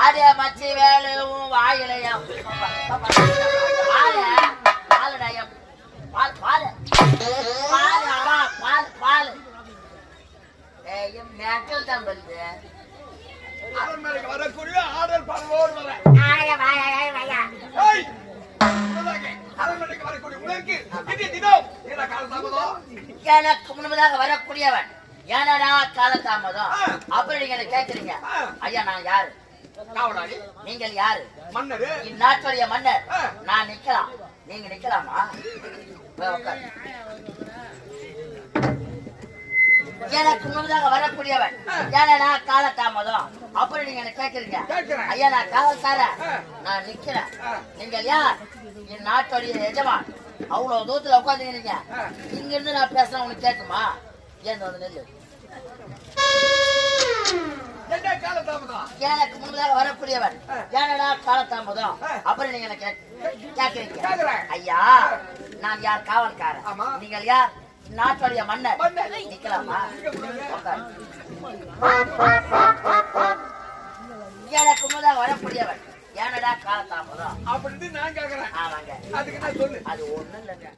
அதே மச்சி வேலும் வாயிலையும் பால் பால் பால் பால் பால் மேட்டல் தான் வருது. வரக்கூடிய ஆடல் பாடலோடு வர எனக்கு முன்பதாக வரக்கூடியவன் ஏனடா காலதாமதம் அப்படி நீங்க கேக்குறீங்க. ஐயா நான் யாரு? நீங்கள் யாரு? மன்னர். இந்நாட்டுடைய மன்னர். நான் நிக்கலாம், நீங்க நிக்கலாமா? எனக்கு முன்பதாக வரக்கூடியவன் ஏனடா காலதாமதம் அப்படி நீங்க கேக்குறீங்க. ஐயா நான் காவல்காரன், நான் நிக்கிறேன். நீங்கள் யார்? என் நாட்டுடைய எஜமான். அவ்வளவு தூரத்துல உட்காந்துக்கிறீங்க. இங்க இருந்து நான் பேசுறேன், உனக்கு கேட்குமா? ஏன் வந்து நெல்லு. எனக்கு முன்பதாக வரக்கூடியவன் ஏனடா காலதாமதம் அப்படி நீங்க கேக்குறீங்க. ஐயா நான் யார்? காவல்காரன். நீங்கள் யார்? நாட்டுடைய மன்னர். நிக்கலாமா? எனக்கு முன்பதாக வரக்கூடியவன் ஏனடா காலதாமதம் அப்படின்னு நான் கேக்குறேன். ஆமாங்க. அதுக்கு நான் சொல்லு. அது ஒண்ணும் இல்லைங்க.